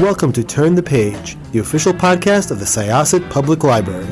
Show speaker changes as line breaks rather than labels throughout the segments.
welcome to Turn the Page, the official podcast of the Syosset Public Library.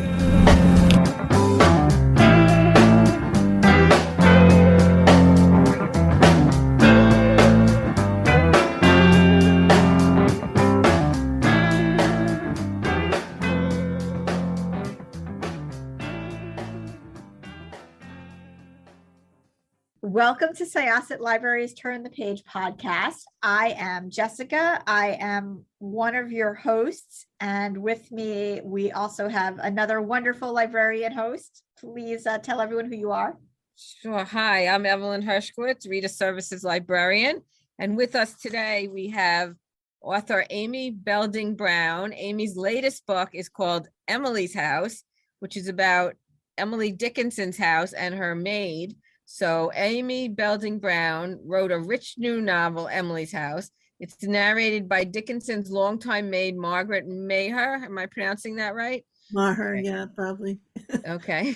Welcome to Syosset Library's Turn the Page podcast. I am Jessica. I am one of your hosts, and with me, we also have another wonderful librarian host. Please tell everyone who you are.
Sure. Hi, I'm Evelyn Hershkowitz, Reader Services Librarian. And with us today, we have author Amy Belding Brown. Amy's latest book is called Emily's House, which is about Emily Dickinson's house and her maid. So Amy Belding Brown wrote a rich new novel, Emily's House. It's narrated by Dickinson's longtime maid, Margaret Maher. Am I pronouncing that right?
Maher, yeah, probably.
Okay.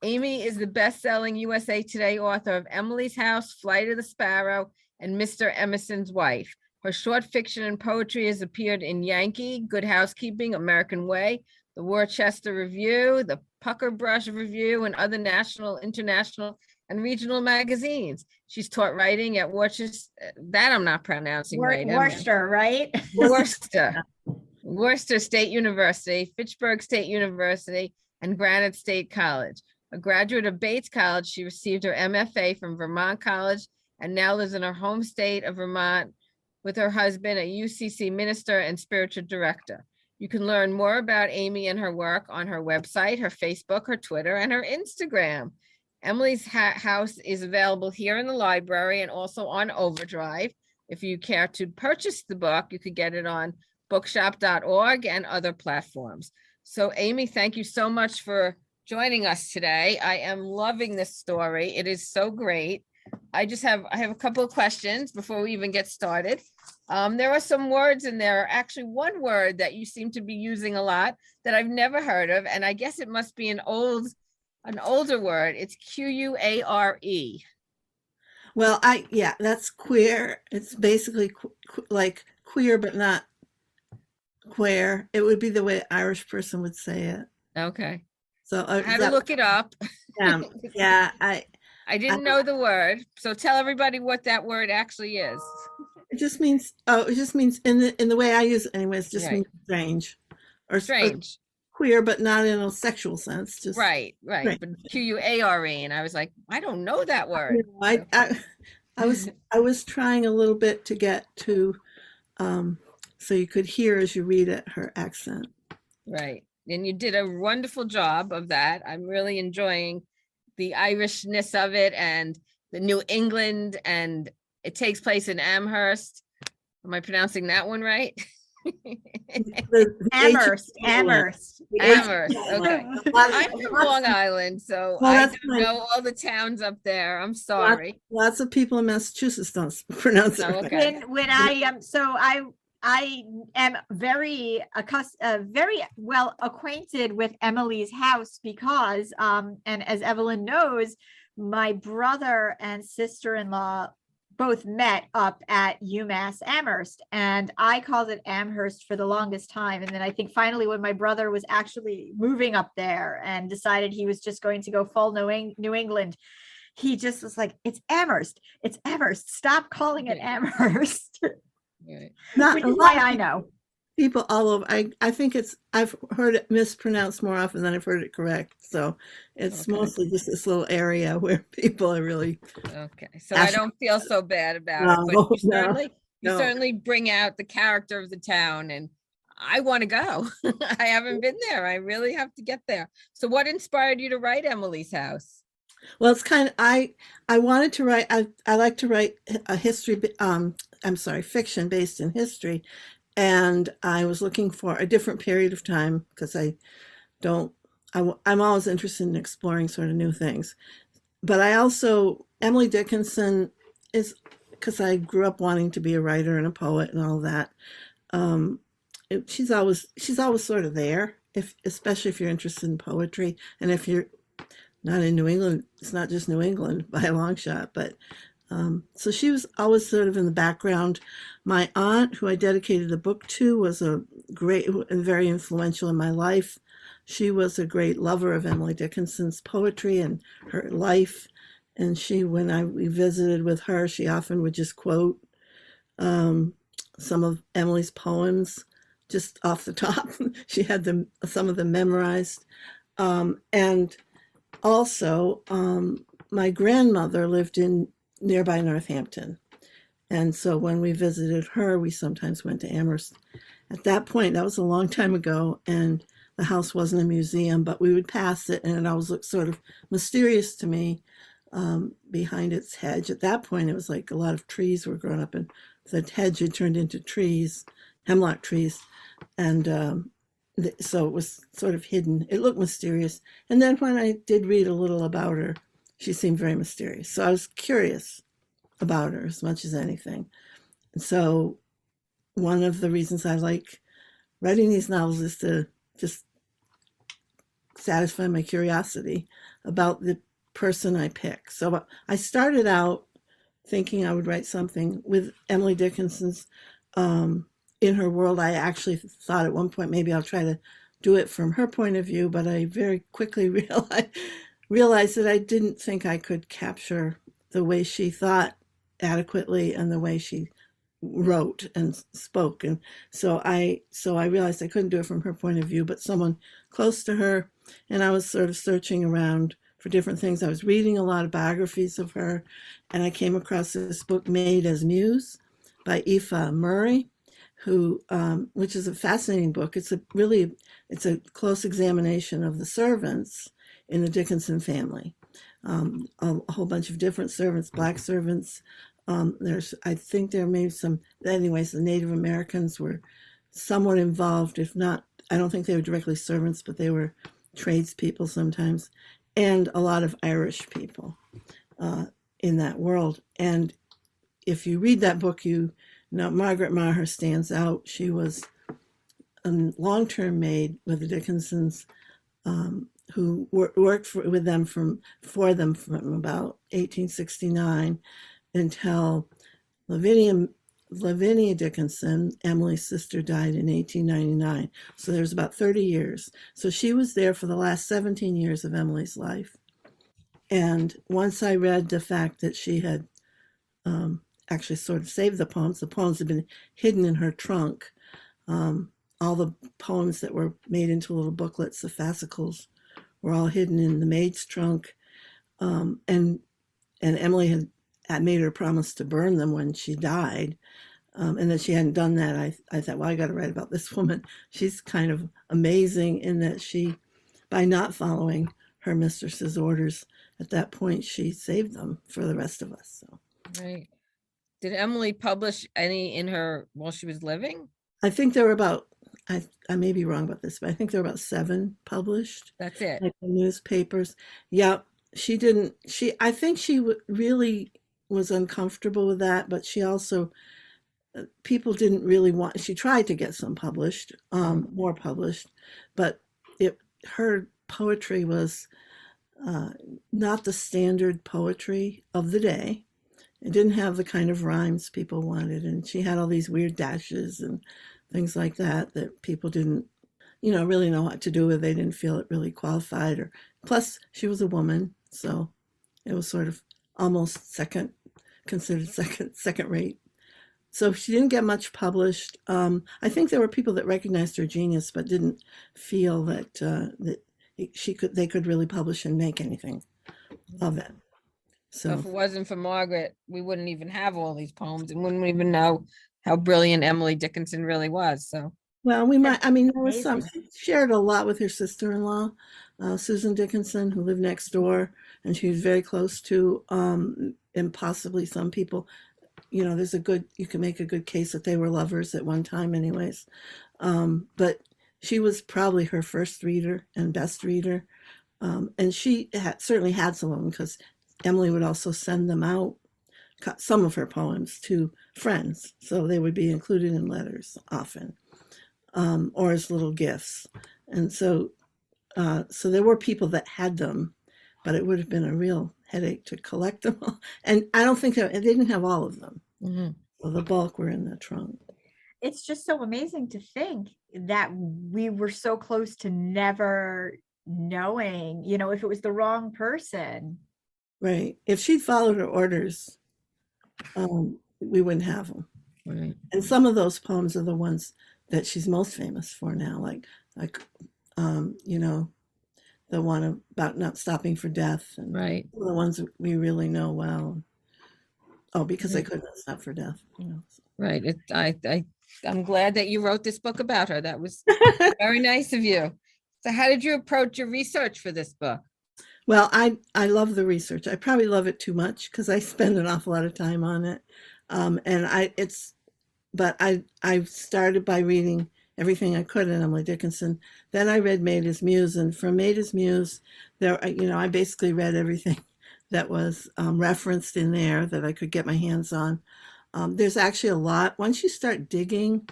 Amy is the best-selling USA Today author of Emily's House, Flight of the Sparrow, and Mr. Emerson's Wife. Her short fiction and poetry has appeared in Yankee, Good Housekeeping, American Way, the Worcester Review, the Pucker Brush Review, and other national, international, and regional magazines. She's taught writing at Worcester, that I'm not pronouncing right.
Worcester, right?
Worcester State University, Fitchburg State University, and Granite State College. A graduate of Bates College, she received her MFA from Vermont College and now lives in her home state of Vermont with her husband, a UCC minister and spiritual director. You can learn more about Amy and her work on her website, her Facebook, her Twitter, and her Instagram. Emily's House is available here in the library and also on Overdrive. If you care to purchase the book, you could get it on bookshop.org and other platforms. So Amy, thank you so much for joining us today. I am loving this story. It is so great. I have a couple of questions before we even get started. There are some words in there, actually one word that you seem to be using a lot that I've never heard of, and I guess it must be an older word. It's Q-U-A-R-E.
Well, that's queer. It's basically like queer, but not queer. It would be the way an Irish person would say it.
Okay.
So
I had to look it up.
Yeah,
I didn't know the word. So tell everybody what that word actually is.
It just means in the way I use it anyways, just means strange. Or
strange.
Or queer, but not in a sexual sense. Just
right. But Q-U-A-R-E. And I was like, I don't know that word.
I was trying a little bit to get to so you could hear as you read it her accent.
Right. And you did a wonderful job of that. I'm really enjoying the Irishness of it and the New England, and it takes place in Amherst. Am I pronouncing that one right?
Amherst.
Okay. I'm from Long Island, so I don't know all the towns up there. I'm sorry.
Lots of people in Massachusetts don't pronounce it.
Okay.
When I am very well acquainted with Emily's House because, and as Evelyn knows, my brother and sister-in-law both met up at UMass Amherst, and I called it Amherst for the longest time. And then I think finally when my brother was actually moving up there and decided he was just going to go full New England, he just was like, it's Amherst. Stop calling it Amherst.
Right.
Which is why I know.
People all over. I think I've heard it mispronounced more often than I've heard it correct. So it's mostly just this little area where people are really.
Okay. So I don't feel so bad about it, but you certainly bring out the character of the town, and I want to go. I haven't been there. I really have to get there. So what inspired you to write Emily's House?
Well, it's kind of, I wanted to write, I like to write a fiction based in history. And I was looking for a different period of time because I'm always interested in exploring sort of new things. But Emily Dickinson is, because I grew up wanting to be a writer and a poet and all that. She's always sort of there, especially if you're interested in poetry. And if you're not in New England, it's not just New England by a long shot, but So she was always sort of in the background. My aunt, who I dedicated the book to, was a great and very influential in my life. She was a great lover of Emily Dickinson's poetry and her life. And we visited with her, she often would just quote some of Emily's poems just off the top. She had some of them memorized. And also, my grandmother lived in nearby Northampton. And so when we visited her, we sometimes went to Amherst. At that point, that was a long time ago, and the house wasn't a museum, but we would pass it, and it always looked sort of mysterious to me behind its hedge. At that point, it was like a lot of trees were growing up, and the hedge had turned into trees, hemlock trees, and so it was sort of hidden. It looked mysterious. And then when I did read a little about her, she seemed very mysterious. So I was curious about her as much as anything. And so one of the reasons I like writing these novels is to just satisfy my curiosity about the person I pick. So I started out thinking I would write something with Emily Dickinson's in her world. I actually thought at one point maybe I'll try to do it from her point of view, but I very quickly realized that I didn't think I could capture the way she thought adequately and the way she wrote and spoke. And so I realized I couldn't do it from her point of view, but someone close to her. And I was sort of searching around for different things. I was reading a lot of biographies of her, and I came across this book, Maid as Muse, by Aoife Murray, who, which is a fascinating book. It's a close examination of the servants in the Dickinson family. A whole bunch of different servants, Black servants. I think there may be some, anyways, the Native Americans were somewhat involved, if not, I don't think they were directly servants, but they were tradespeople sometimes, and a lot of Irish people in that world. And if you read that book, Margaret Maher stands out. She was a long-term maid with the Dickinsons, who worked for them from about 1869 until Lavinia Dickinson, Emily's sister, died in 1899. So there's about 30 years. So she was there for the last 17 years of Emily's life. And once I read the fact that she had actually sort of saved the poems had been hidden in her trunk. All the poems that were made into little booklets, the fascicles, were all hidden in the maid's trunk. And Emily had made her promise to burn them when she died, and that she hadn't done that. I thought, well, I got to write about this woman. She's kind of amazing in that she, by not following her mistress's orders at that point, she saved them for the rest of us. So.
Right. Did Emily publish any while she was living?
I think there were about, I may be wrong about this, but I think there were about 7 published.
That's it.
Like the newspapers. Yeah, she didn't, I think she really was uncomfortable with that, but she also, people didn't really she tried to get some published, more published, but her poetry was not the standard poetry of the day. It didn't have the kind of rhymes people wanted, and she had all these weird dashes and things like that people didn't, really know what to do with. They didn't feel it really qualified, plus she was a woman, so it was sort of almost considered second rate. So she didn't get much published. I think there were people that recognized her genius, but didn't feel that they could really publish and make anything of it.
So if it wasn't for Margaret, we wouldn't even have all these poems and wouldn't even know how brilliant Emily Dickinson really was. So,
well, we might, there was she shared a lot with her sister-in-law, Susan Dickinson, who lived next door, and she was very close to, and possibly some people, you can make a good case that they were lovers at one time anyways. But she was probably her first reader and best reader. And she certainly had some of them, because Emily would also send them out, some of her poems, to friends. So they would be included in letters often, or as little gifts. And so there were people that had them, but it would have been a real headache to collect them all. And I don't think they didn't have all of them.
Mhm.
So the bulk were in the trunk.
It's just so amazing to think that we were so close to never knowing, if it was the wrong person.
Right. If she'd followed her orders, we wouldn't have them.
Right.
And some of those poems are the ones that she's most famous for now, like the one about not stopping for death, and
Right.
the ones we really know well. Oh, because I
Right.
couldn't stop for death.
Right. I'm glad that you wrote this book about her. That was very nice of you. So how did you approach your research for this book?
Well, I love the research. I probably love it too much because I spend an awful lot of time on it. But I started by reading everything I could in Emily Dickinson. Then I read Maid as Muse, and from Maid as Muse, I basically read everything that was referenced in there that I could get my hands on. There's actually a lot. Once you start digging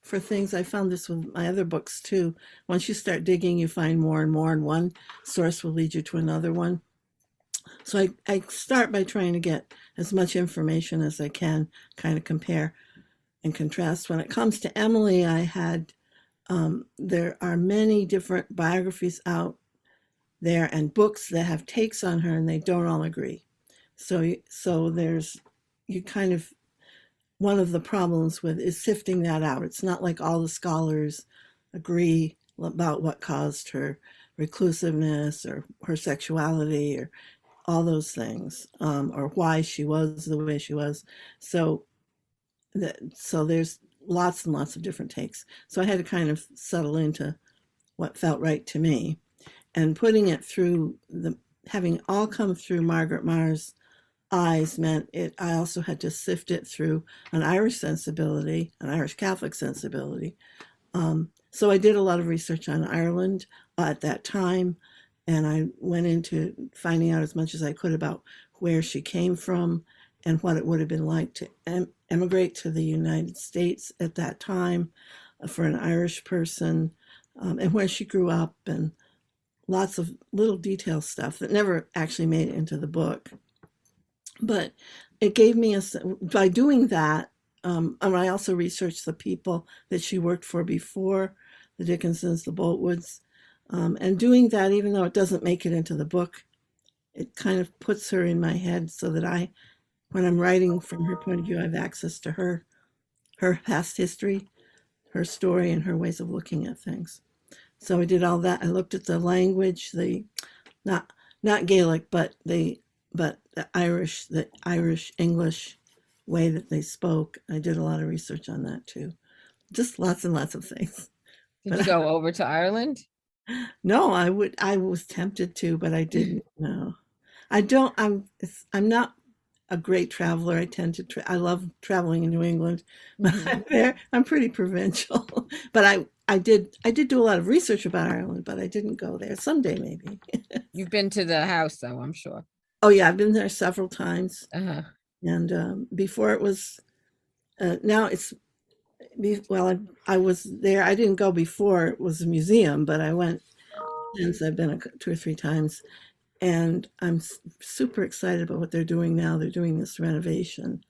for things, I found this with my other books too. Once you start digging, you find more and more, and one source will lead you to another one. So I start by trying to get as much information as I can, kind of compare and contrast. When it comes to Emily, there are many different biographies out there and books that have takes on her, and they don't all agree. So one of the problems with is sifting that out. It's not like all the scholars agree about what caused her reclusiveness or her sexuality or all those things, or why she was the way she was. So there's lots and lots of different takes. So I had to kind of settle into what felt right to me, and putting it through having all come through Margaret Maher's eyes meant I also had to sift it through an Irish sensibility, an Irish Catholic sensibility. So I did a lot of research on Ireland at that time, and I went into finding out as much as I could about where she came from and what it would have been like to emigrate to the United States at that time for an Irish person, and where she grew up, and lots of little detail stuff that never actually made it into the book. But it gave me by doing that, and I also researched the people that she worked for before, the Dickinsons, the Boltwoods, and doing that, even though it doesn't make it into the book, it kind of puts her in my head so that when I'm writing from her point of view, I have access to her past history, her story, and her ways of looking at things. So I did all that. I looked at the language, not Gaelic, but the Irish English way that they spoke. I did a lot of research on that too. Just lots and lots of things.
Did you go over to Ireland?
No, I was tempted to, but I didn't. No, I'm not a great traveler. I tend to I love traveling in New England, but I'm pretty provincial. But I did do a lot of research about Ireland, but I didn't go there. Someday maybe.
You've been to the house though, I'm sure.
Oh yeah, I've been there several times.
Uh-huh.
And before it was, now it's, well, I was there. I didn't go before it was a museum, but I went since. I've been 2 or 3 times, and I'm super excited about what they're doing now. They're doing this renovation,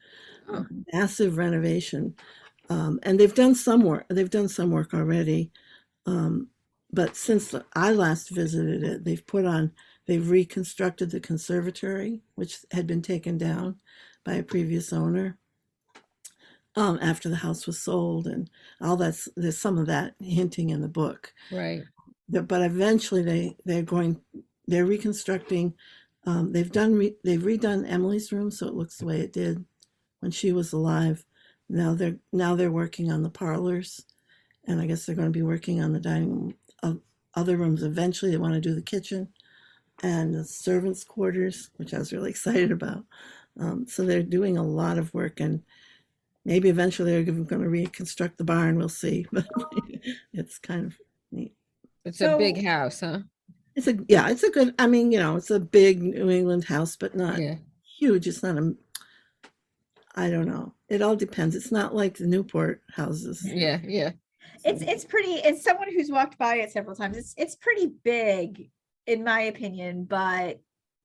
massive renovation, and they've done some work. They've done some work already, but since I last visited it, they've reconstructed the conservatory, which had been taken down by a previous owner after the house was sold, and all that's, there's some of that hinting in the book.
Right.
But eventually they're reconstructing. They've redone Emily's room so it looks the way it did when she was alive. Now they're working on the parlors, and I guess they're going to be working on the dining room of other rooms. Eventually they want to do the kitchen and the servants' quarters, which I was really excited about. So they're doing a lot of work, and maybe eventually they're going to reconstruct the barn. We'll see, but it's kind of neat.
It's a big house, huh?
It's a good, it's a big New England house, but not huge. It's not I don't know. It all depends. It's not like the Newport houses.
Yeah.
It's pretty, as someone who's walked by it several times, it's pretty big in my opinion, but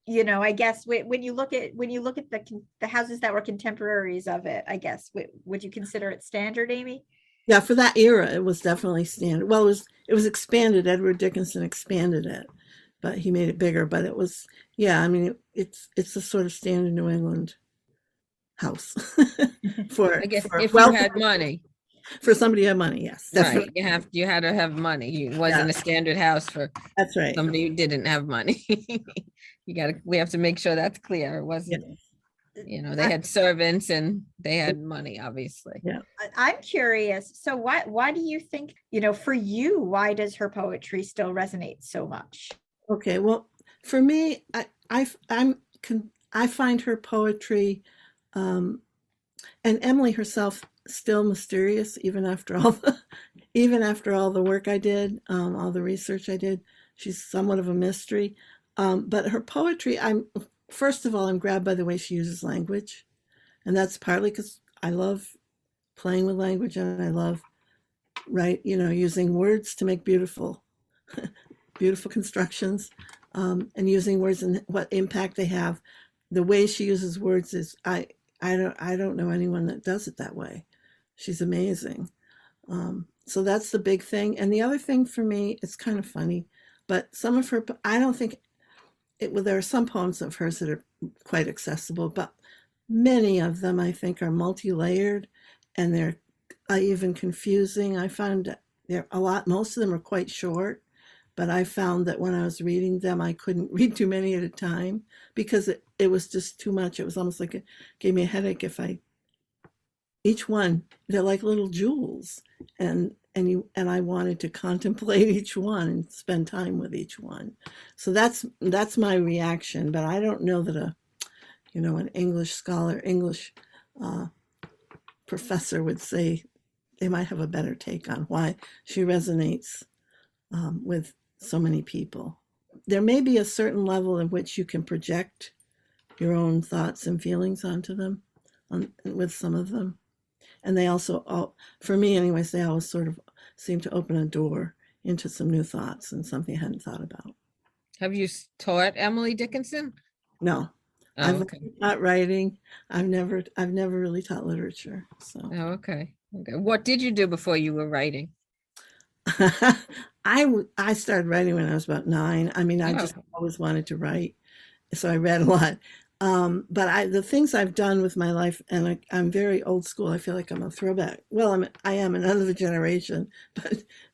you know, I guess when you look at the houses that were contemporaries of it, I guess, would you consider it standard, Amy?
Yeah, for that era, it was definitely standard. Well, it was expanded. Edward Dickinson expanded it, but he made it bigger. But it was, yeah, I mean, it's a sort of standard New England house for
I guess
for
if
well
you had money,
for somebody who had money. Yes,
right?
definitely.
You had to have money. It wasn't a standard house for
That's right.
somebody who didn't have money. We have to make sure that's clear. It
Yeah.
wasn't, you know, they had servants and they had money, obviously.
Yeah.
I'm curious. So why do you think, you know, for you, why does her poetry still resonate so much?
Okay. Well, for me, I find her poetry, and Emily herself still mysterious even after all the work I did, all the research I did. She's somewhat of a mystery. But her poetry, first of all, I'm grabbed by the way she uses language. And that's partly because I love playing with language and I love, using words to make beautiful constructions, and using words and what impact they have. The way she uses words is, I don't know anyone that does it that way. She's amazing. So that's the big thing. And the other thing for me, it's kind of funny, but some of her, I don't think there are some poems of hers that are quite accessible, but many of them I think are multi-layered and they're even confusing. I found most of them are quite short, but I found that when I was reading them, I couldn't read too many at a time because it was just too much. It was almost like it gave me a headache each one, they're like little jewels, and I wanted to contemplate each one and spend time with each one. So that's my reaction. But I don't know that an English scholar, English professor would say they might have a better take on why she resonates with so many people. There may be a certain level in which you can project your own thoughts and feelings onto them, with some of them. And they also, for me anyways, they always sort of seem to open a door into some new thoughts and something I hadn't thought about.
Have you taught Emily Dickinson?
No.
Oh,
I've
okay.
taught writing. I've never really taught literature. So
Oh, okay. What did you do before you were writing?
I started writing when I was about 9. I mean, I just always wanted to write, so I read a lot. But the things I've done with my life, and I'm very old school. I feel like I'm a throwback. Well, I am another generation,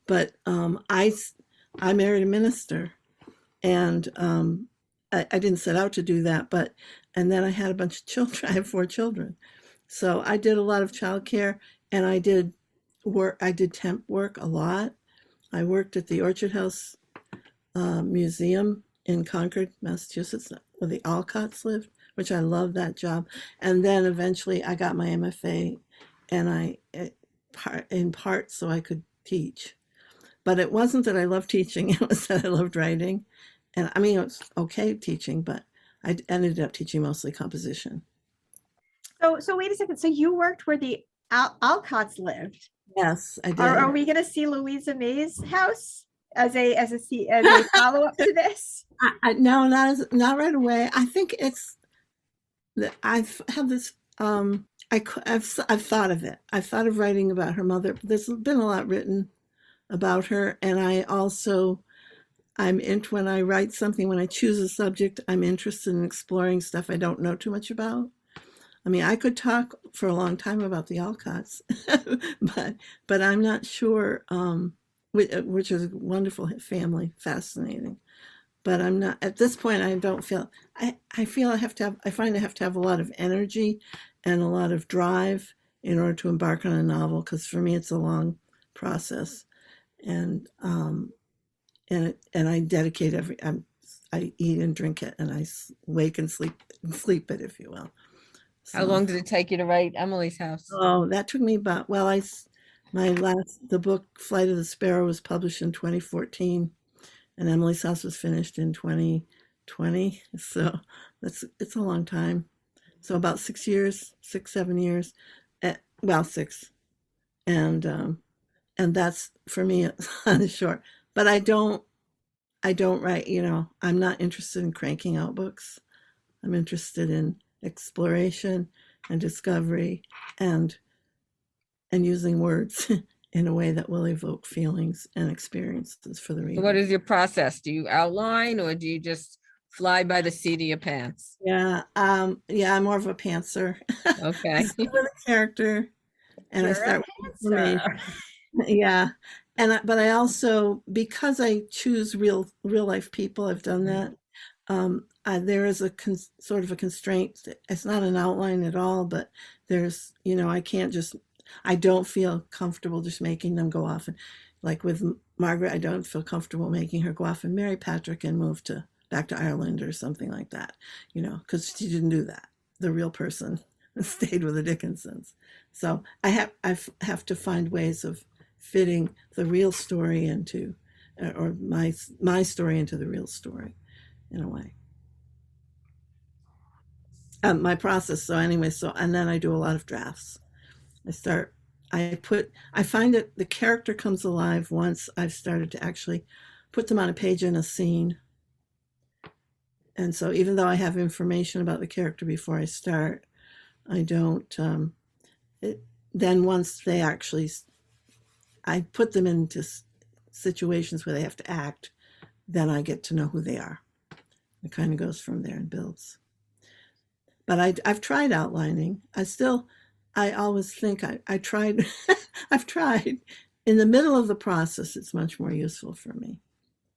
but I married a minister, and I didn't set out to do that, and then I had a bunch of children. I have 4 children, so I did a lot of childcare, and I did work. I did temp work a lot. I worked at the Orchard House Museum in Concord, Massachusetts, where the Alcotts lived, which I loved that job. And then eventually I got my MFA, and in part so I could teach. But it wasn't that I loved teaching, it was that I loved writing. And I mean, it was okay teaching, but I ended up teaching mostly composition.
So wait a second. So you worked where the Alcotts lived?
Yes, I did.
Are we going to see Louisa May's house as a follow up to this?
No, not right away. I think it's that I've had this. I've thought of it. I've thought of writing about her mother. There's been a lot written about her, and when I write something, when I choose a subject, I'm interested in exploring stuff I don't know too much about. I mean, I could talk for a long time about the Alcotts, but I'm not sure. Which is a wonderful family, fascinating. But I'm not at this point. I don't feel. I feel I find I have to have a lot of energy and a lot of drive in order to embark on a novel. Because for me, it's a long process, and I dedicate I eat and drink it, and I wake and sleep it, if you will. So,
how long did it take you to write Emily's house?
Oh, that took me about, the book Flight of the Sparrow was published in 2014, and Emily's house was finished in 2020. So it's a long time. So about 6 years, 7 years, 6. And that's, for me, it's short, but I don't write, I'm not interested in cranking out books. I'm interested in exploration and discovery and using words in a way that will evoke feelings and experiences for the
So
reader.
what is your process? Do you outline or do you just fly by the seat of your pants?
Yeah, I'm more of a pantser. I
Okay.
start with a character and I
You're
start
a
with information.
pantser.
Yeah. But I also, because I choose real life people, I've done that. There is a sort of a constraint. It's not an outline at all, but there's, I don't feel comfortable just making them go off. And like with Margaret, I don't feel comfortable making her go off and marry Patrick and move back to Ireland or something like that, because she didn't do that. The real person stayed with the Dickinsons. So I have to find ways of fitting the real story into, or my story into the real story in a way. My process. So anyway, and then I do a lot of drafts. I find that the character comes alive once I've started to actually put them on a page in a scene. And so even though I have information about the character before I start, I don't, then once they actually, I put them into situations where they have to act, then I get to know who they are. It kind of goes from there and builds. But I've tried outlining. I always think I tried, I've tried. In the middle of the process, it's much more useful for me.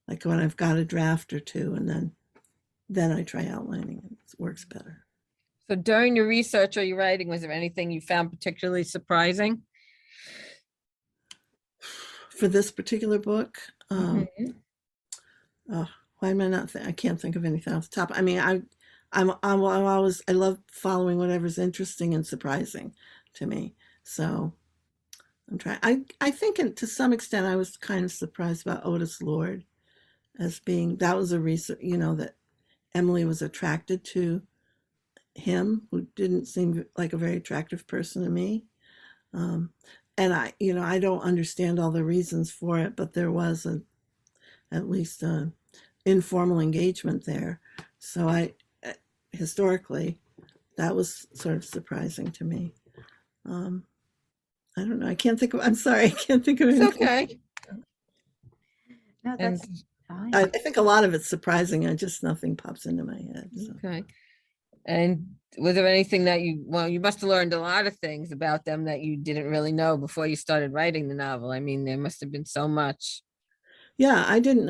Like when I've got a draft or two, and then I try outlining, and it works better.
So during your research or your writing, was there anything you found particularly surprising?
For this particular book,
Mhm.
why am I not? I can't think of anything off the top. I mean, I love following whatever's interesting and surprising to me. So I'm trying. I think to some extent I was kind of surprised about Otis Lord as being, that was a reason, that Emily was attracted to him, who didn't seem like a very attractive person to me. And I don't understand all the reasons for it, but there was at least an informal engagement there. So historically, that was sort of surprising to me. I don't know. I'm sorry. I can't think of
It's
anything.
okay.
No,
And
that's fine.
I think a lot of it's surprising. Just nothing pops into my head. So.
okay. And was there anything that you must have learned a lot of things about them that you didn't really know before you started writing the novel. I mean, there must have been so much.
Yeah, I didn't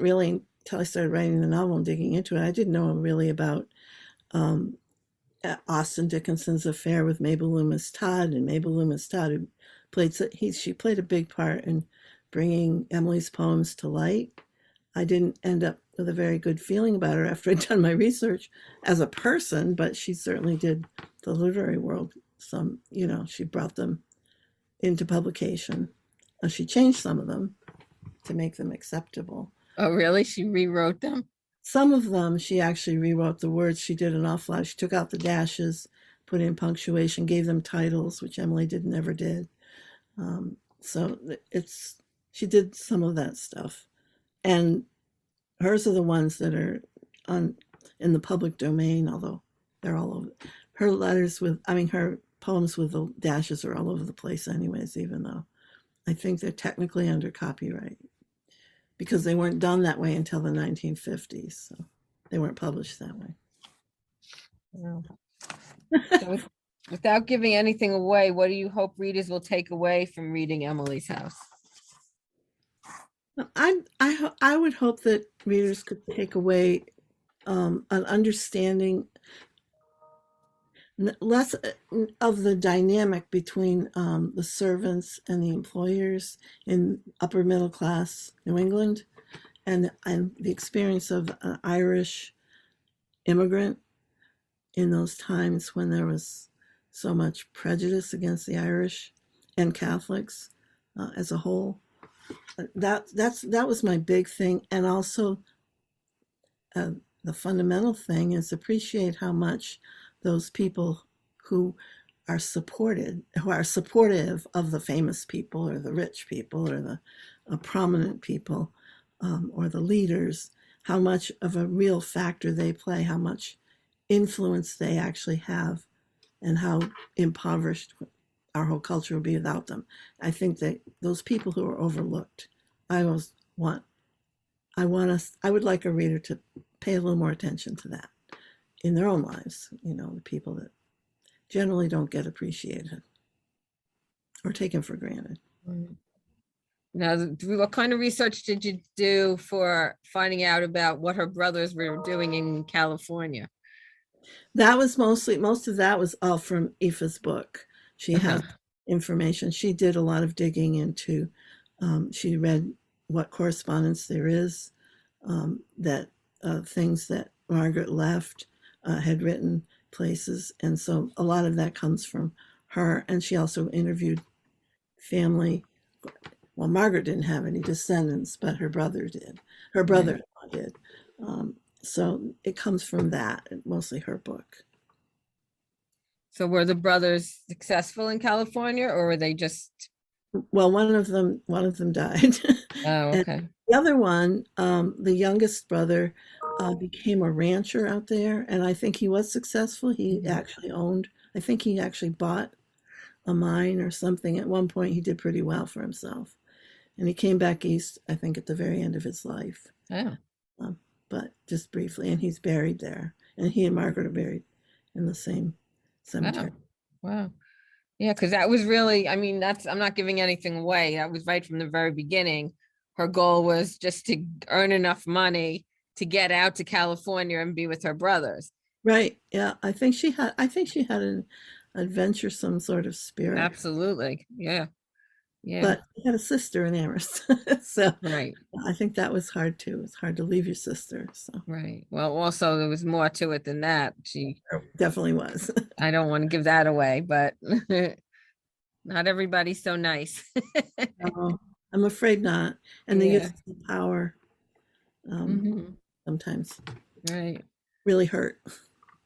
really, until I started writing the novel and digging into it, I didn't know really about Austin Dickinson's affair with Mabel Loomis Todd, and Mabel Loomis Todd, she played a big part in bringing Emily's poems to light. I didn't end up with a very good feeling about her after I'd done my research as a person, but she certainly did the literary world some, she brought them into publication. She changed some of them to make them acceptable.
Oh, really? She rewrote them?
Some of them, she actually rewrote the words. She did an awful lot. She took out the dashes, put in punctuation, gave them titles, which Emily never did. So she did some of that stuff. And hers are the ones that are in the public domain, although they're all over. Her poems with the dashes are all over the place anyways, even though I think they're technically under copyright because they weren't done that way until the 1950s. So they weren't published that way.
No. So without giving anything away, what do you hope readers will take away from reading Emily's House?
I would hope that readers could take away an understanding less of the dynamic between the servants and the employers in upper middle class New England, and the experience of an Irish immigrant in those times when there was so much prejudice against the Irish and Catholics as a whole. That was my big thing, and also the fundamental thing is appreciate how much those people who are supportive of the famous people or the rich people or the prominent people or the leaders, how much of a real factor they play, how much influence they actually have, and how impoverished our whole culture would be without them. I think that those people who are overlooked, I always want, I would like a reader to pay a little more attention to that in their own lives, the people that generally don't get appreciated or taken for granted.
Now, what kind of research did you do for finding out about what her brothers were doing in California?
That was most of that was all from Aoife's book. She
Uh-huh.
has information. She did a lot of digging into, she read what correspondence there is, that things that Margaret left, had written places. And so a lot of that comes from her. And she also interviewed family. Well, Margaret didn't have any descendants, but her brother did. Her brother-in-law did. So it comes from that, mostly her book.
So were the brothers successful in California, or were they just?
Well, one of them died.
Oh,
And
okay.
the other one, the youngest brother, became a rancher out there, and I think he was successful. He actually I think he actually bought a mine or something. At one point, he did pretty well for himself. And he came back east, I think, at the very end of his life.
Oh.
But just briefly, and he's buried there. And he and Margaret are buried in the same cemetery.
Wow. Yeah, because that was really, I mean, I'm not giving anything away. That was right from the very beginning. Her goal was just to earn enough money to get out to California and be with her brothers.
Right. Yeah. I think she had an adventuresome sort of spirit.
Absolutely. Yeah. Yeah.
But she had a sister in Amherst. So
Right.
I think that was hard too. It's hard to leave your sister. So
Right. Well, also there was more to it than that.
there definitely was.
I don't want to give that away, but not everybody's so nice.
No, I'm afraid not. And the
Yeah.
use of power
Mhm.
sometimes
Right.
really hurt.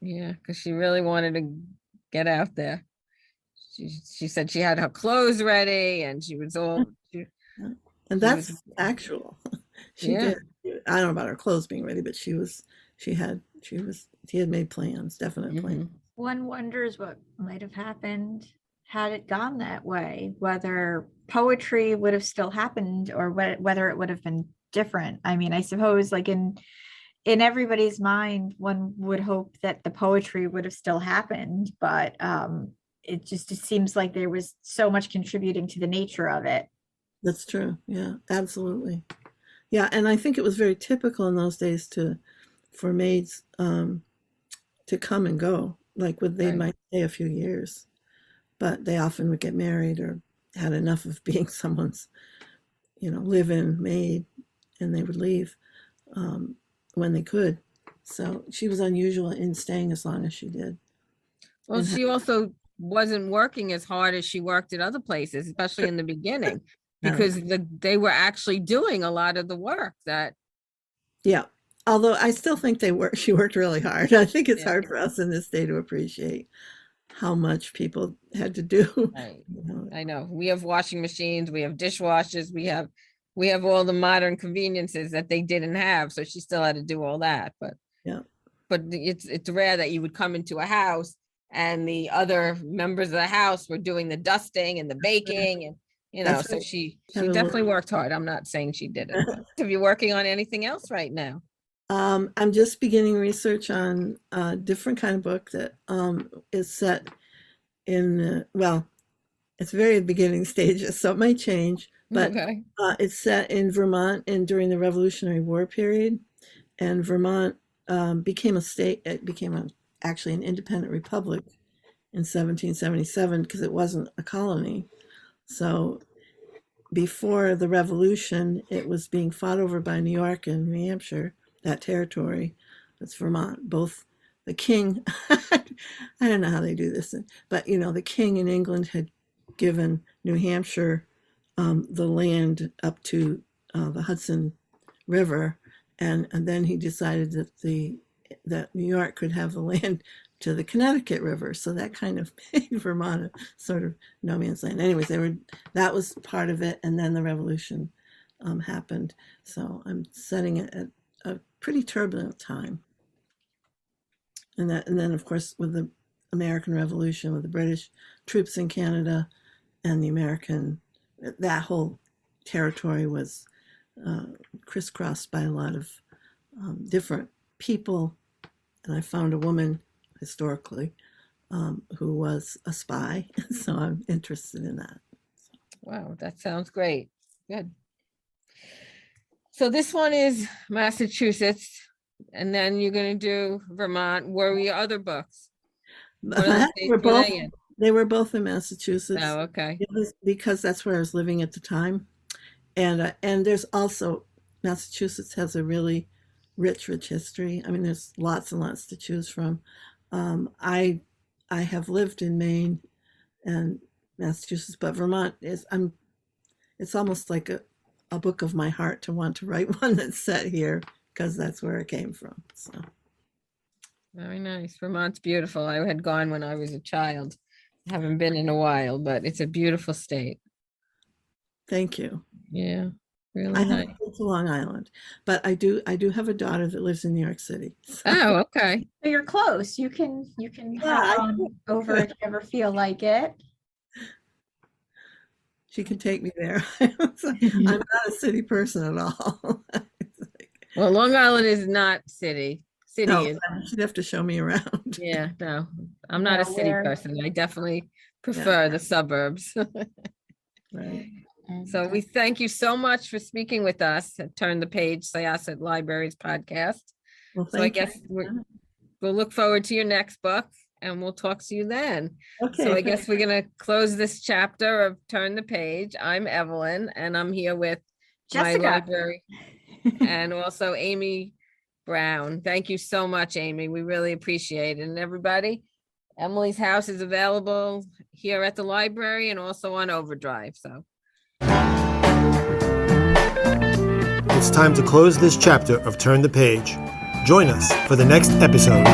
Yeah, because she really wanted to get out there. She said she had her clothes ready and she was all.
And that's actual. She
Yeah.
did. I don't know about her clothes being ready, but she had made plans, definite plans.
Mhm.
One wonders what might have happened had it gone that way, whether poetry would have still happened or whether it would have been different. I mean, I suppose like in everybody's mind, one would hope that the poetry would have still happened, but it seems like there was so much contributing to the nature of it.
That's true. Yeah, absolutely. Yeah, and I think it was very typical in those days for maids to come and go. Like they
Right.
might stay a few years, but they often would get married or had enough of being someone's, live-in maid, and they would leave when they could. So she was unusual in staying as long as she did.
Well,
And
she also wasn't working as hard as she worked at other places, especially in the beginning, because they were actually doing a lot of the work that.
Yeah. Although I still think she worked really hard. I think it's
Yeah.
hard for us in this day to appreciate how much people had to do.
Right. I know. We have washing machines, we have dishwashers, we have all the modern conveniences that they didn't have. So she still had to do all that. But
Yeah.
But it's rare that you would come into a house and the other members of the house were doing the dusting and the baking and
That's
so
right.
she
Had a
definitely
little-
worked hard. I'm not saying she didn't. But are you working on anything else right now?
I'm just beginning research on a different kind of book that is set in, it's very beginning stages, so it might change, but
Okay.
it's set in Vermont and during the Revolutionary War period. And Vermont became a state, it became actually an independent republic in 1777 because it wasn't a colony. So before the Revolution, it was being fought over by New York and New Hampshire, that territory. That's Vermont. Both the king, I don't know how they do this, but the king in England had given New Hampshire the land up to the Hudson River, and then he decided that New York could have the land to the Connecticut River. So that kind of made Vermont a sort of no man's land. Anyways, that was part of it, and then the Revolution happened. So I'm setting it at a pretty turbulent time. And then of course with the American Revolution, with the British troops in Canada and the American, that whole territory was crisscrossed by a lot of different people. And I found a woman historically who was a spy. So I'm interested in that.
Wow, that sounds great. Good. So this one is Massachusetts, and then you're going to do Vermont. Where were your other books? What other states were they in?
They were both in Massachusetts.
Oh, okay.
It was because that's where I was living at the time. And there's also, Massachusetts has a really rich history. I mean, there's lots and lots to choose from. I have lived in Maine and Massachusetts, but Vermont is, it's almost like a book of my heart to want to write one that's set here, because that's where it came from. So
Very nice. Vermont's beautiful. I had gone when I was a child. Haven't been in a while, but it's a beautiful state.
thank you.
Yeah, really
I
nice.
haven't been to Long Island, but I do have a daughter that lives in New York City. So
Oh, okay.
So you're close. You can
Yeah,
hop on over if you ever feel like it.
she can take me there. I'm not a city person at all.
Well, Long Island is not city. City
No,
is,
she'd have to show me around.
yeah, no, I'm not a
No,
city
where-
person. I definitely prefer the suburbs.
Right.
So we thank you so much for speaking with us at Turn the Page, Syosset Libraries podcast.
Well,
So I
thank you.
guess we'll look forward to your next book and we'll talk to you then.
Okay.
So I guess we're gonna close this chapter of Turn the Page. I'm Evelyn and I'm here with my
Jessica.
library and also Amy Brown. Thank you so much, Amy. We really appreciate it. And everybody, Emily's house is available here at the library and also on Overdrive. So
It's time to close this chapter of Turn the Page. Join us for the next episode.